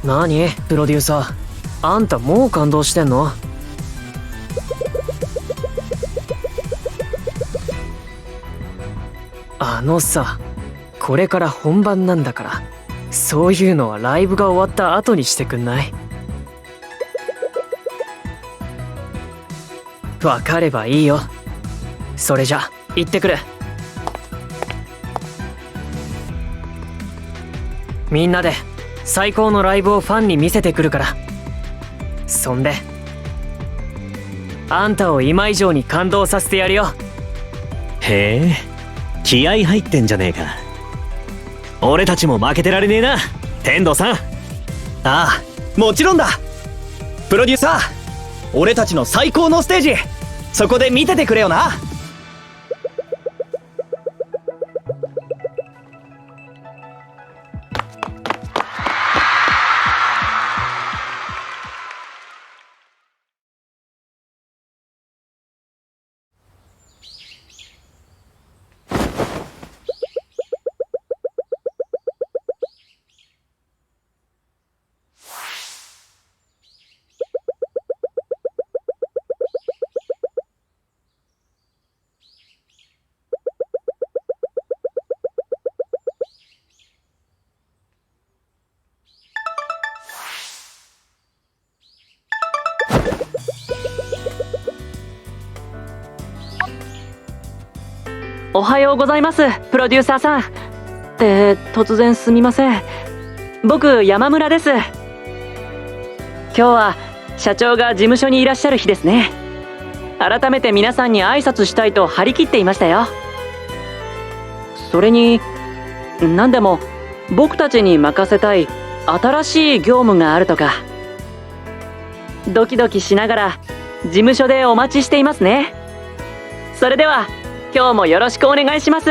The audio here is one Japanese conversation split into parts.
何プロデューサー、あんたもう感動してんの？さ、これから本番なんだから、そういうのはライブが終わった後にしてくんない？わかればいいよ。それじゃ行ってくる。みんなで最高のライブをファンに見せてくるから。そんであんたを今以上に感動させてやるよ。へえ、気合入ってんじゃねえか。俺たちも負けてられねえな、天童さん。ああ、もちろんだ。プロデューサー、俺たちの最高のステージ、そこで見ててくれよな。おはようございます、プロデューサーさん。突然すみません。僕、山村です。今日は社長が事務所にいらっしゃる日ですね。改めて皆さんに挨拶したいと張り切っていましたよ。それに何でも僕たちに任せたい新しい業務があるとか。ドキドキしながら事務所でお待ちしていますね。それでは今日もよろしくお願いします。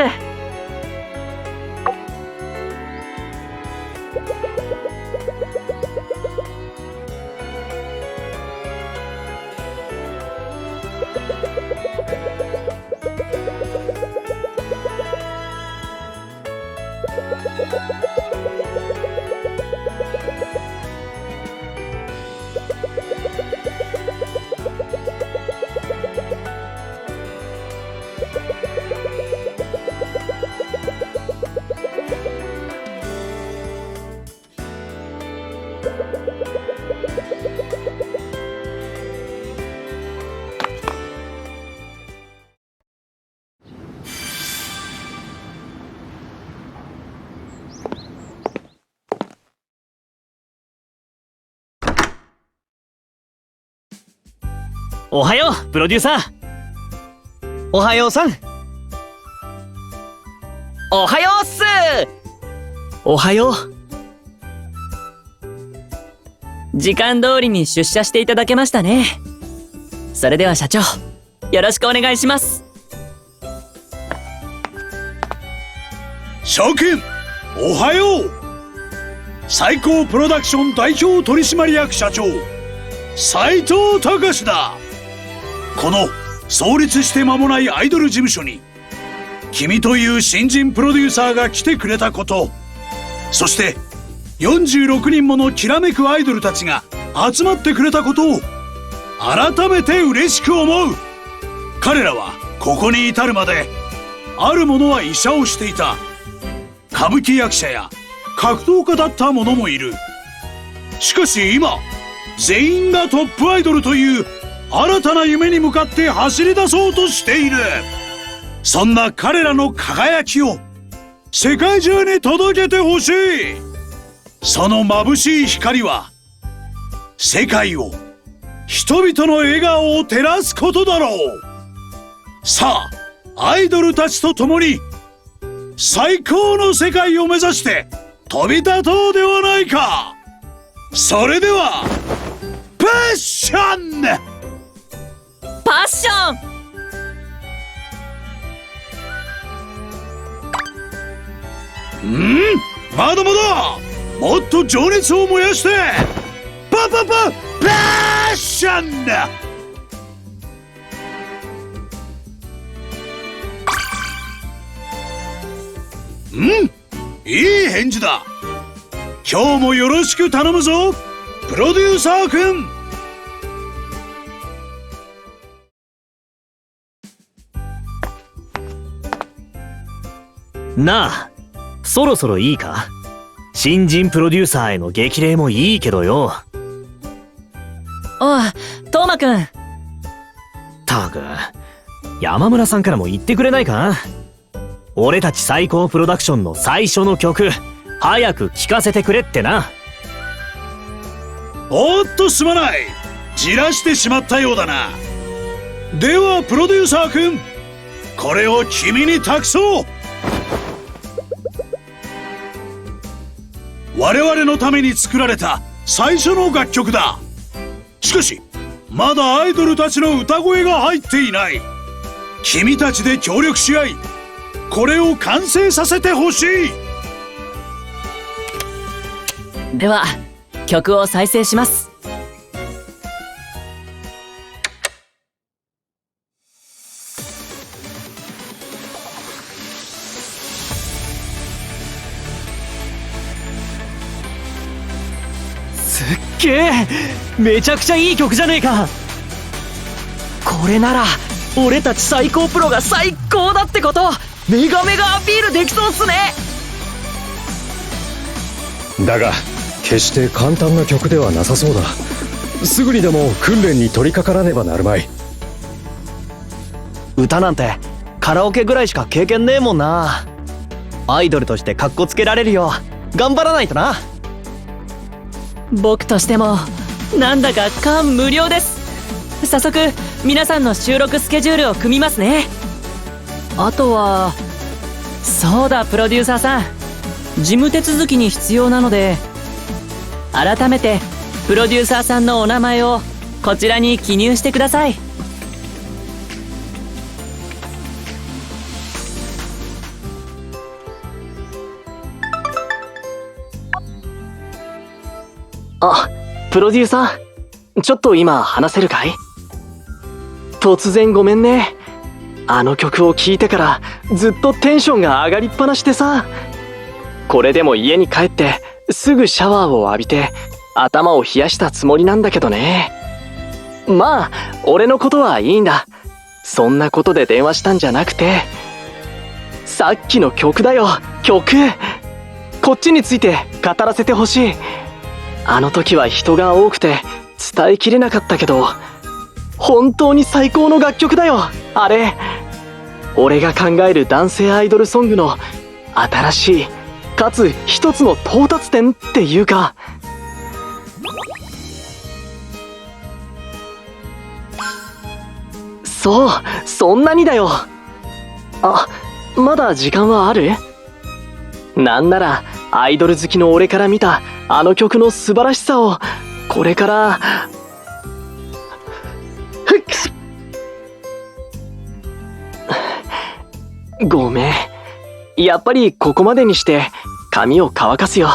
おはようプロデューサー。おはようさん。おはようっす。おはよう。時間通りに出社していただけましたね。それでは社長、よろしくお願いします。諸君、おはよう。最高プロダクション代表取締役社長斉藤隆だ。この創立して間もないアイドル事務所に君という新人プロデューサーが来てくれたこと、そして46人ものきらめくアイドルたちが集まってくれたことを改めて嬉しく思う。彼らはここに至るまである者は医者をしていた、歌舞伎役者や格闘家だった者もいる。しかし今全員がトップアイドルという新たな夢に向かって走り出そうとしている。そんな彼らの輝きを世界中に届けてほしい。その眩しい光は世界を、人々の笑顔を照らすことだろう。さあ、アイドルたちと共に最高の世界を目指して飛び立とうではないか。それではパッション。パッション。まだまだもっと情熱を燃やしてパッションだ。いい返事だ。今日もよろしく頼むぞプロデューサー君。なあ、そろそろいいか？新人プロデューサーへの激励もいいけどよ。おい、トーマくん。たく、山村さんからも言ってくれないか？俺たち最高プロダクションの最初の曲、早く聴かせてくれってな。おっとすまない。じらしてしまったようだな。ではプロデューサー君、これを君に託そう。我々のために作られた最初の楽曲だ。しかしまだアイドルたちの歌声が入っていない。君たちで協力し合い、これを完成させてほしい。では、曲を再生します。すっげえ、めちゃくちゃいい曲じゃねえか。これなら俺たち最高プロが最高だってことメガメガアピールできそうっすね。だが決して簡単な曲ではなさそうだ。すぐにでも訓練に取り掛からねばなるまい。歌なんてカラオケぐらいしか経験ねえもんな。アイドルとしてカッコつけられるよう頑張らないとな。僕としてもなんだか感無量です。早速皆さんの収録スケジュールを組みますね。あとはそうだ、プロデューサーさん、事務手続きに必要なので、改めてプロデューサーさんのお名前をこちらに記入してください。あ、プロデューサー、ちょっと今話せるかい？突然ごめんね。あの曲を聴いてからずっとテンションが上がりっぱなしでさ。これでも家に帰ってすぐシャワーを浴びて頭を冷やしたつもりなんだけどね。まあ俺のことはいいんだ。そんなことで電話したんじゃなくて、さっきの曲だよ、曲。こっちについて語らせてほしい。あの時は人が多くて伝えきれなかったけど、本当に最高の楽曲だよ、あれ。俺が考える男性アイドルソングの新しいかつ一つの到達点っていうか。そう、そんなにだよ。あ、まだ時間はある？なんならアイドル好きの俺から見たあの曲の素晴らしさをこれからごめん、やっぱりここまでにして髪を乾かすよ。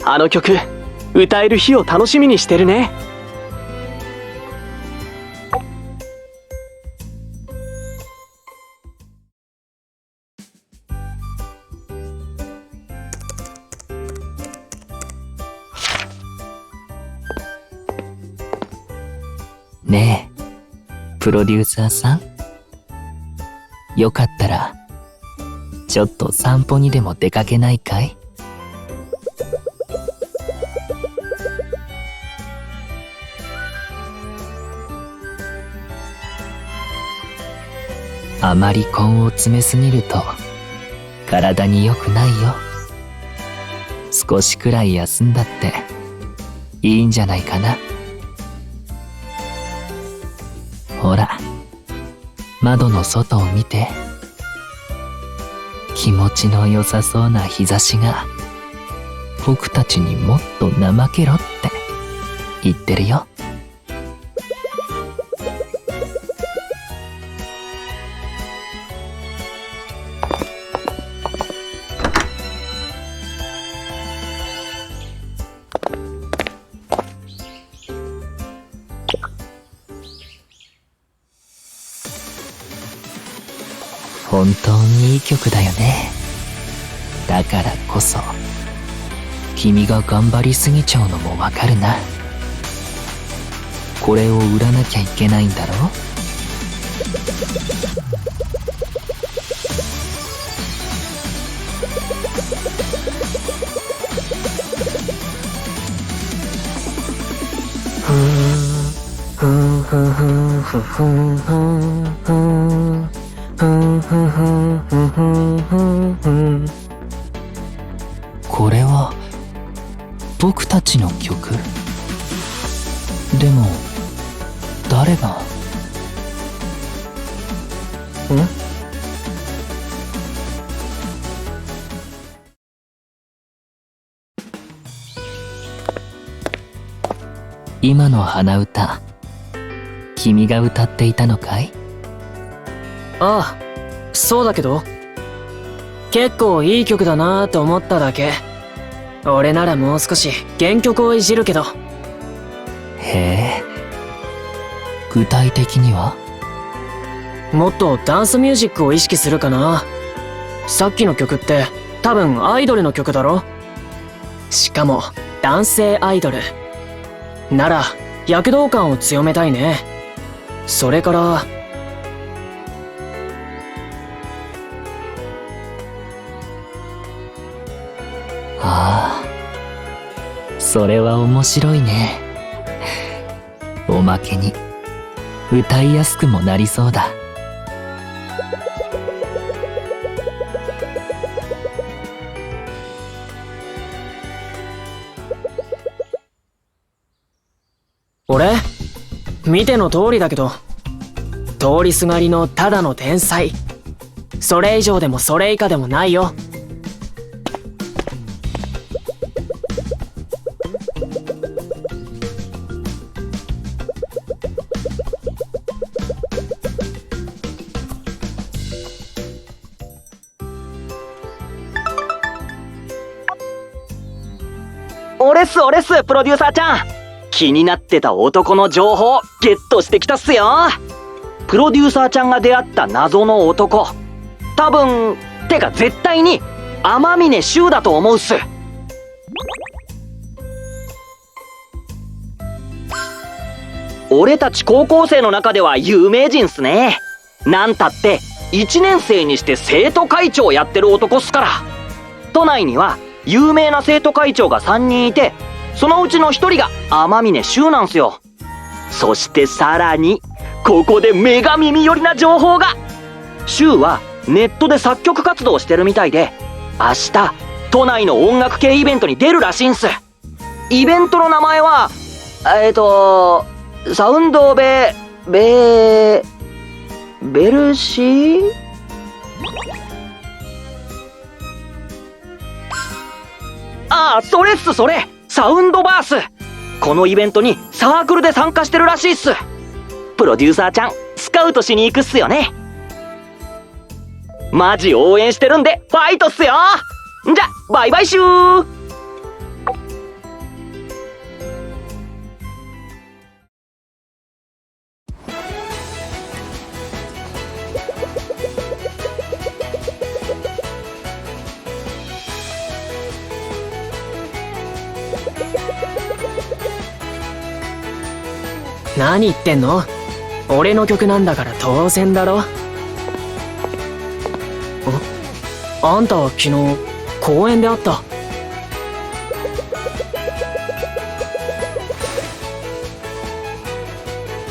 あの曲歌える日を楽しみにしてるね。ねえ、プロデューサーさん。よかったら、ちょっと散歩にでも出かけないかい？あまり根を詰めすぎると、体に良くないよ。少しくらい休んだって、いいんじゃないかな。ほら、窓の外を見て。気持ちの良さそうな日差しが、僕たちにもっと怠けろって言ってるよ。本当にいい曲だよね。だからこそ君が頑張りすぎちゃうのもわかるな。これを売らなきゃいけないんだろ。これは僕たちの曲？でも誰が？今の鼻歌、君が歌っていたのかい？ああ、そうだけど。結構いい曲だなーと思っただけ。俺ならもう少し原曲をいじるけど。へえ。具体的には？もっとダンスミュージックを意識するかな。さっきの曲って多分アイドルの曲だろ。しかも男性アイドル。なら躍動感を強めたいね。それからああ、それは面白いね。おまけに歌いやすくもなりそうだ。俺見ての通りだけど、通りすがりのただの天才。それ以上でもそれ以下でもないよ。俺っす、プロデューサーちゃん。気になってた男の情報ゲットしてきたっすよ。プロデューサーちゃんが出会った謎の男、多分てか絶対に天峰柊だと思うっす。俺たち高校生の中では有名人っすね。なんたって1年生にして生徒会長やってる男っすから。都内には有名な生徒会長が3人いて、そのうちの1人が天峰柊なんすよ。そしてさらにここで目が耳寄りな情報が。柊はネットで作曲活動してるみたいで、明日都内の音楽系イベントに出るらしいんす。イベントの名前はサウンドベルシー。ああ、それっす、それサウンドバース。このイベントにサークルで参加してるらしいっす。プロデューサーちゃんスカウトしに行くっすよね。マジ応援してるんでファイトっすよ。じゃバイバイシュー。何言ってんの？俺の曲なんだから当然だろ。あんたは昨日公園で会った。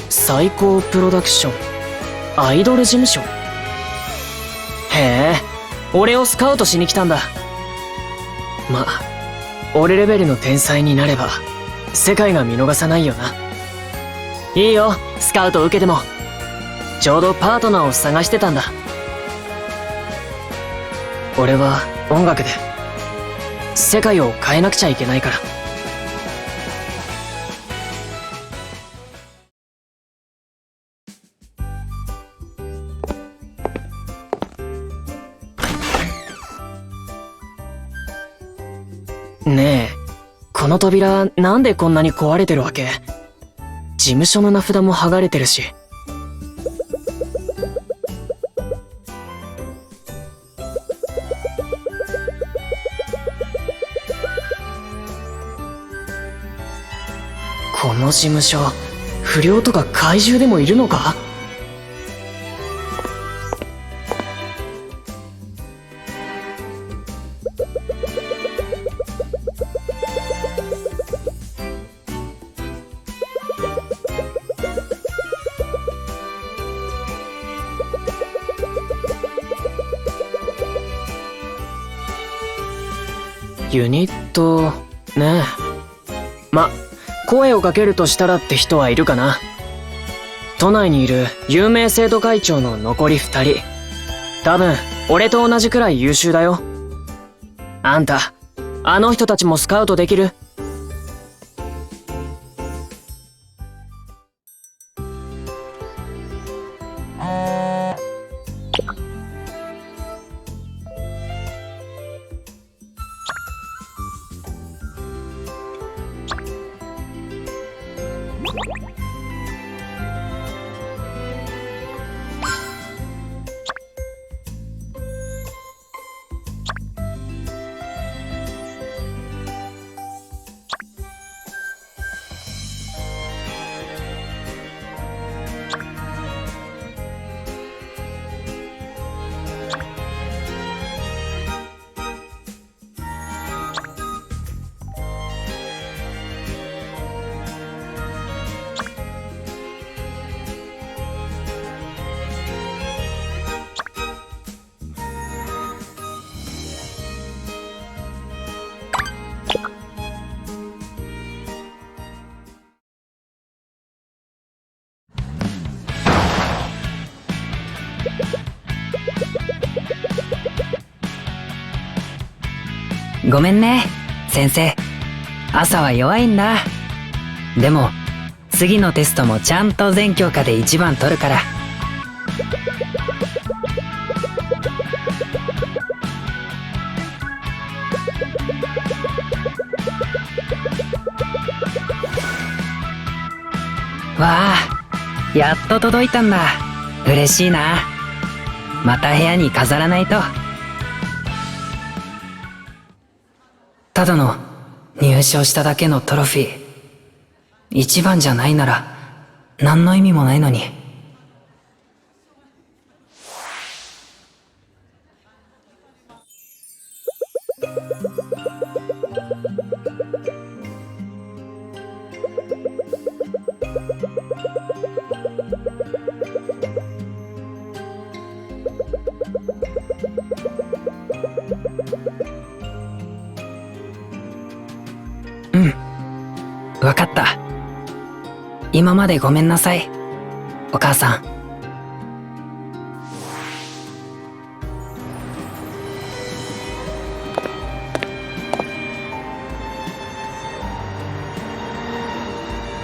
最高プロダクションアイドル事務所。へえ、俺をスカウトしに来たんだ。ま、俺レベルの天才になれば世界が見逃さないよな。いいよ、スカウト受けても。ちょうどパートナーを探してたんだ。俺は音楽で世界を変えなくちゃいけないから。ねえ、この扉なんでこんなに壊れてるわけ？事務所の名札も剥がれてるし。この事務所、不良とか怪獣でもいるのか？ユニットね。ま、声をかけるとしたらって人はいるかな。都内にいる有名生徒会長の残り2人。多分俺と同じくらい優秀だよ。あんた、あの人たちもスカウトできる？ごめんね、先生。朝は弱いんだ。でも、次のテストもちゃんと全教科で1番取るから。わあ、やっと届いたんだ。嬉しいな。また部屋に飾らないと。ただの入賞しただけのトロフィー。一番じゃないなら何の意味もないのに。わかった。今までごめんなさい、お母さん。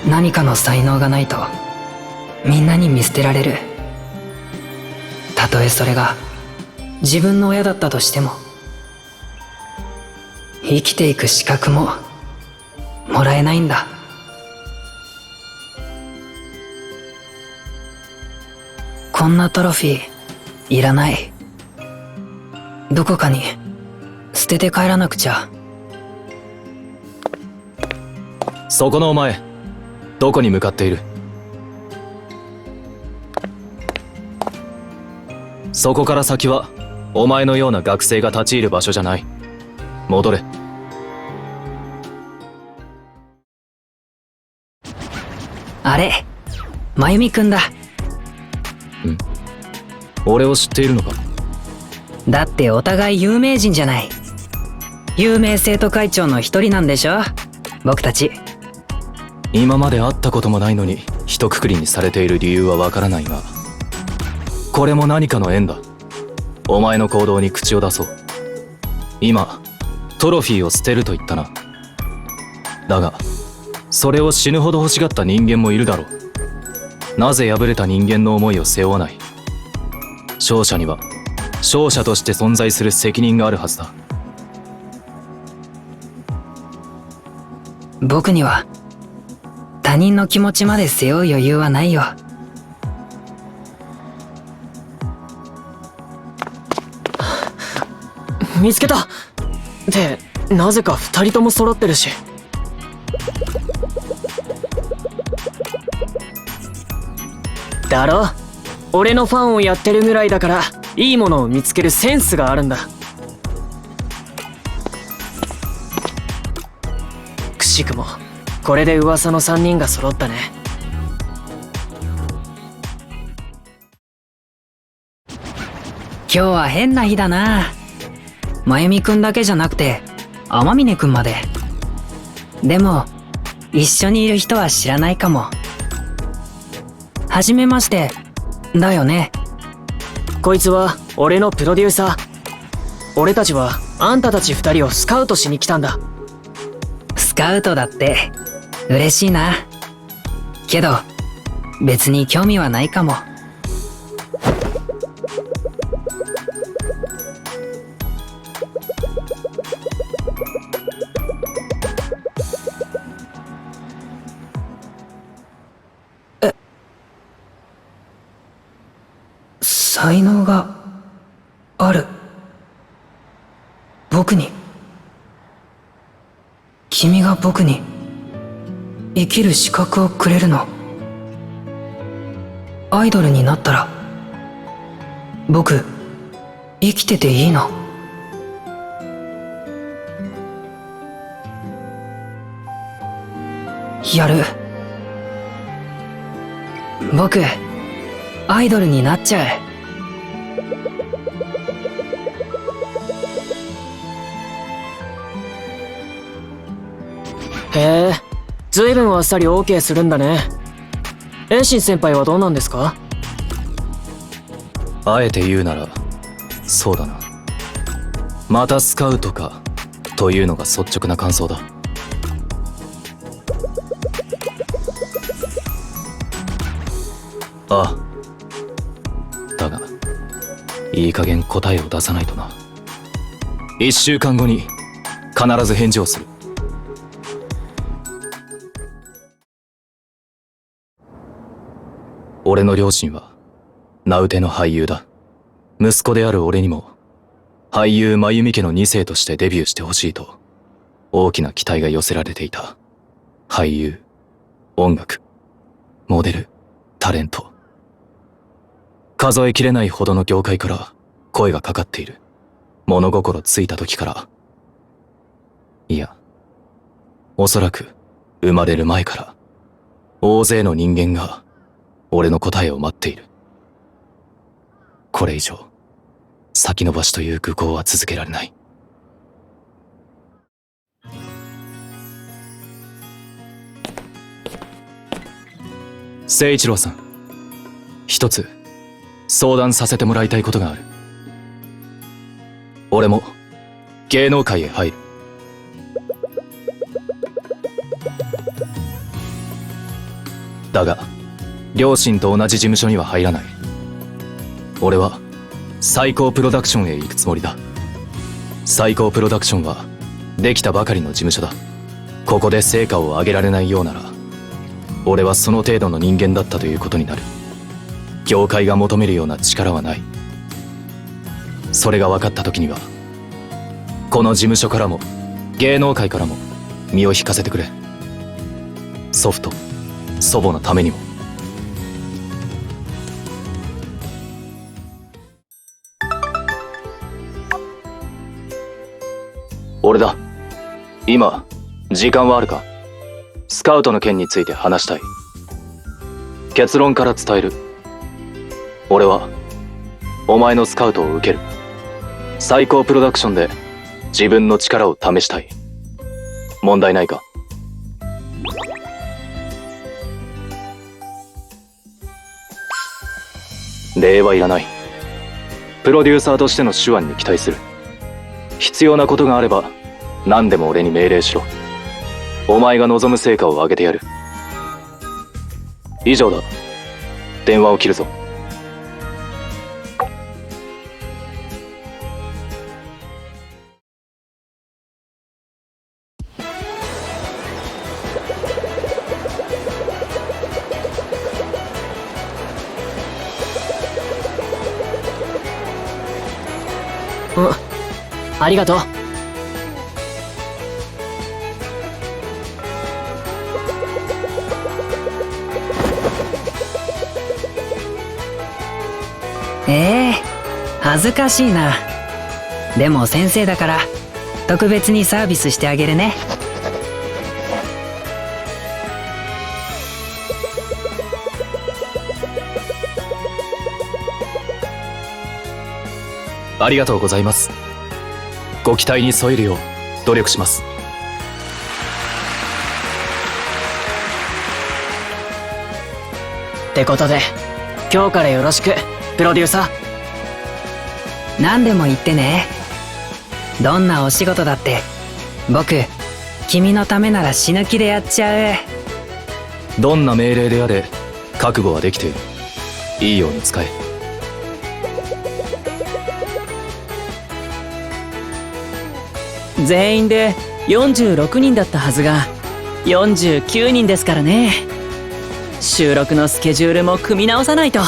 何かの才能がないとみんなに見捨てられる。たとえそれが自分の親だったとしても、生きていく資格ももらえないんだ。こんなトロフィーいらない。どこかに捨てて帰らなくちゃ。そこのお前、どこに向かっている？そこから先はお前のような学生が立ち入る場所じゃない。戻れ。あれ、まゆみくんだ。俺を知っているのか？だってお互い有名人じゃない。有名生徒会長の一人なんでしょ、僕たち。今まで会ったこともないのに一括りにされている理由はわからないが、これも何かの縁だ。お前の行動に口を出そう。今トロフィーを捨てると言ったな。だがそれを死ぬほど欲しがった人間もいるだろう。なぜ敗れた人間の思いを背負わない？勝者には勝者として存在する責任があるはずだ。僕には他人の気持ちまで背負う余裕はないよ。見つけた。で、なぜか2人とも揃ってるし。だろ？俺のファンをやってるぐらいだから、いいものを見つけるセンスがあるんだ。くしくも、これで噂の3人が揃ったね。今日は変な日だな。まゆみくんだけじゃなくて天峰くんまで。でも一緒にいる人は知らないかも。はじめましてだよね。こいつは俺のプロデューサー。俺たちはあんたたち2人をスカウトしに来たんだ。スカウトだって嬉しいな。けど別に興味はないかも。才能がある。僕に。君が僕に生きる資格をくれるの。アイドルになったら僕生きてていいの？やる。僕アイドルになっちゃう。へえ、ずいぶんあっさり OK するんだね。遠心先輩はどうなんですか？あえて言うならそうだな。またスカウトかというのが率直な感想だ。ああ、だがいい加減答えを出さないとな。1週間後に必ず返事をする。俺の両親は名うての俳優だ。息子である俺にも俳優真由美家の2世としてデビューしてほしいと大きな期待が寄せられていた。俳優、音楽、モデル、タレント、数えきれないほどの業界から声がかかっている。物心ついた時から、いやおそらく生まれる前から大勢の人間が俺の答えを待っている。これ以上先延ばしという愚行は続けられない。誠一郎さん、一つ相談させてもらいたいことがある。俺も芸能界へ入る。だが両親と同じ事務所には入らない。俺は最高プロダクションへ行くつもりだ。最高プロダクションはできたばかりの事務所だ。ここで成果を上げられないようなら俺はその程度の人間だったということになる。業界が求めるような力はない。それが分かった時にはこの事務所からも芸能界からも身を引かせてくれ。祖父と祖母のためにも。俺だ。今時間はあるか？スカウトの件について話したい。結論から伝える。俺はお前のスカウトを受ける。最高プロダクションで自分の力を試したい。問題ないか？礼はいらない。プロデューサーとしての手腕に期待する。必要なことがあれば何でも俺に命令しろ。お前が望む成果を上げてやる。以上だ。電話を切るぞ。ありがとう。恥ずかしいな。でも先生だから特別にサービスしてあげるね。ありがとうございます。ご期待に添えるよう努力します。ってことで、今日からよろしく、プロデューサー。何でも言ってね。どんなお仕事だって僕君のためなら死ぬ気でやっちゃう。どんな命令であれ覚悟はできている。いいように使え。全員で46人だったはずが49人ですからね。収録のスケジュールも組み直さないと。